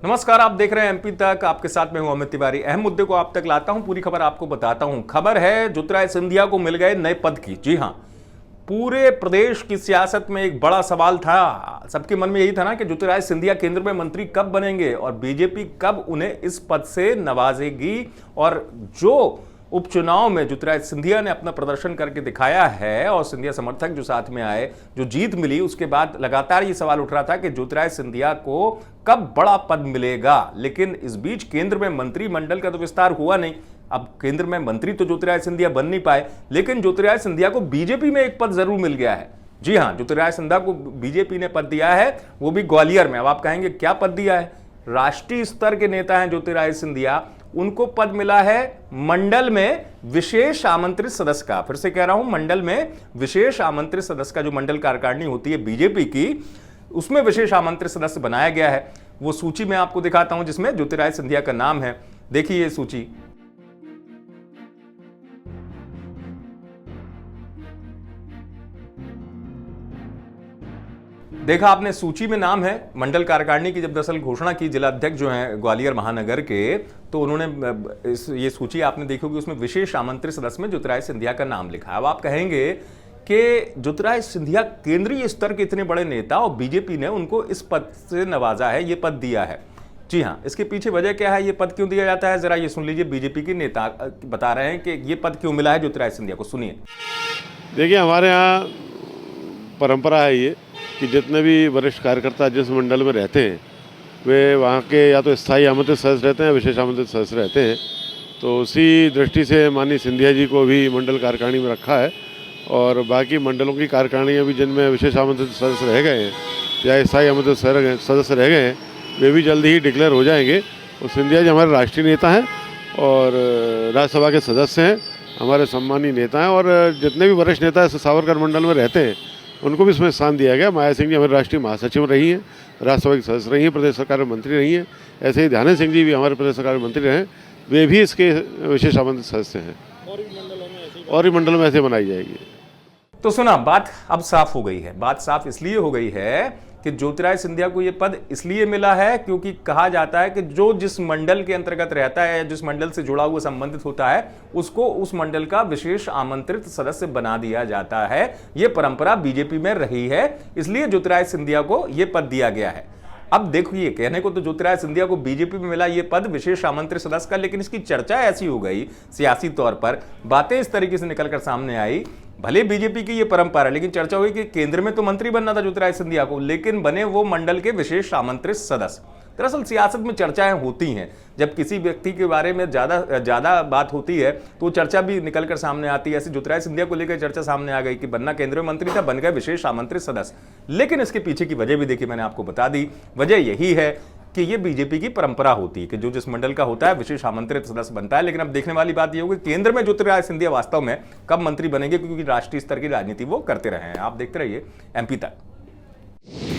नमस्कार, आप देख रहे हैं एमपी तक। आपके साथ मैं हूं अमित तिवारी। अहम मुद्दे को आप तक लाता हूं, पूरी खबर आपको बताता हूं। खबर है ज्योतिरादित्य सिंधिया को मिल गए नए पद की। जी हां, पूरे प्रदेश की सियासत में एक बड़ा सवाल था। सबके मन में यही था ना कि ज्योतिरादित्य सिंधिया केंद्र में मंत्री कब बनेंगे और बीजेपी कब उन्हें इस पद से नवाजेगी। और जो उपचुनाव में ज्योतिरादित्य सिंधिया ने अपना प्रदर्शन करके दिखाया है और सिंधिया समर्थक जो साथ में आए, जो जीत मिली, उसके बाद लगातार ये सवाल उठ रहा था कि ज्योतिरादित्य सिंधिया को कब बड़ा पद मिलेगा। लेकिन इस बीच केंद्र में मंत्रिमंडल का तो विस्तार हुआ नहीं। अब केंद्र में मंत्री तो ज्योतिरादित्य सिंधिया बन नहीं पाए, लेकिन ज्योतिरादित्य सिंधिया को बीजेपी में एक पद जरूर मिल गया है। जी हां, ज्योतिरादित्य सिंधिया को बीजेपी ने पद दिया है, वो भी ग्वालियर में। अब आप कहेंगे क्या पद दिया है? राष्ट्रीय स्तर के नेता हैं ज्योतिरादित्य सिंधिया, उनको पद मिला है मंडल में विशेष आमंत्रित सदस्य का। फिर से कह रहा हूं, मंडल में विशेष आमंत्रित सदस्य का, जो मंडल कार्यकारिणी होती है बीजेपी की, उसमें विशेष आमंत्रित सदस्य बनाया गया है। वो सूची मैं आपको दिखाता हूं जिसमें ज्योतिरादित्य सिंधिया का नाम है। देखिए ये सूची, देखा आपने, सूची में नाम है मंडल कार्यकारिणी की। जब दरअसल घोषणा की जिला अध्यक्ष जो हैं ग्वालियर महानगर के, तो उन्होंने ये सूची आपने देखी होगी, उसमें विशेष आमंत्रित सदस्य में ज्योतिरादित्य सिंधिया का नाम लिखा है। अब आप कहेंगे कि ज्योतिरादित्य सिंधिया केंद्रीय स्तर के इतने बड़े नेता और बीजेपी ने उनको इस पद से नवाजा है, ये पद दिया है। जी हाँ, इसके पीछे वजह क्या है, ये पद क्यों दिया जाता है, जरा ये सुन लीजिए। बीजेपी के नेता बता रहे हैं कि ये पद क्यों मिला है ज्योतिरादित्य सिंधिया को, सुनिए। देखिए, हमारे यहाँ परंपरा है ये कि जितने भी वरिष्ठ कार्यकर्ता जिस मंडल में रहते हैं वे वहाँ के या तो स्थायी आमंत्रित सदस्य रहते हैं या विशेष आमंत्रित सदस्य रहते हैं। तो उसी दृष्टि से माननीय सिंधिया जी को भी मंडल कार्यकारिणी में रखा है। और बाकी मंडलों की कार्यकारिणियाँ भी जिनमें विशेष आमंत्रित सदस्य रह गए हैं या स्थायी आमंत्रित सदस्य रह गए हैं, वे भी जल्दी ही डिक्लेयर हो जाएंगे। और सिंधिया जी हमारे राष्ट्रीय नेता हैं और राज्यसभा के सदस्य हैं, हमारे सम्मानीय नेता हैं। और जितने भी वरिष्ठ नेता सावरकर मंडल में रहते हैं उनको भी इसमें स्थान दिया गया। माया सिंह जी हमारे राष्ट्रीय महासचिव रही हैं, राज्यसभा की सदस्य रही हैं, प्रदेश सरकार में मंत्री रही हैं। ऐसे ही ध्यान सिंह जी भी हमारे प्रदेश सरकार में मंत्री रहे, वे भी इसके विशेष आमंत्रित सदस्य हैं। और भी मंडलों में ऐसे बनाई जाएगी। तो सुना, बात अब साफ हो गई है। बात साफ इसलिए हो गई है कि ज्योतिरादित्य सिंधिया को यह पद इसलिए मिला है क्योंकि कहा जाता है कि जो जिस मंडल के अंतर्गत रहता है या जिस मंडल से जुड़ा हुआ संबंधित होता है, उसको उस मंडल का विशेष आमंत्रित सदस्य बना दिया जाता है। यह परंपरा बीजेपी में रही है, इसलिए ज्योतिरादित्य सिंधिया को यह पद दिया गया है। अब देखिए, कहने को तो ज्योतिरादित्य सिंधिया को बीजेपी में मिला ये पद विशेष आमंत्रित सदस्य का, लेकिन इसकी चर्चा ऐसी हो गई सियासी तौर पर, बातें इस तरीके से निकलकर सामने आई। भले बीजेपी की ये परंपरा है, लेकिन चर्चा हुई कि केंद्र में तो मंत्री बनना था ज्योतिरादित्य सिंधिया को, लेकिन बने वो मंडल के विशेष आमंत्रित सदस्य। दरअसल सियासत में चर्चाएं होती हैं, जब किसी व्यक्ति के बारे में ज्यादा बात होती है तो चर्चा भी निकलकर सामने आती है। ऐसे ज्योतिरादित्य सिंधिया को लेकर चर्चा सामने आ गई कि बनना केंद्रीय मंत्री था, बन गए विशेष आमंत्रित सदस्य। लेकिन इसके पीछे की वजह भी देखिए, मैंने आपको बता दी। वजह यही है कि ये बीजेपी की परंपरा होती है कि जो जिस मंडल का होता है विशेष आमंत्रित सदस्य बनता है। लेकिन अब देखने वाली बात ये होगी केंद्र में ज्योतिरादित्य सिंधिया वास्तव में कब मंत्री बनेंगे, क्योंकि राष्ट्रीय स्तर की राजनीति वो करते रहे हैं। आप देखते रहिए एमपी तक।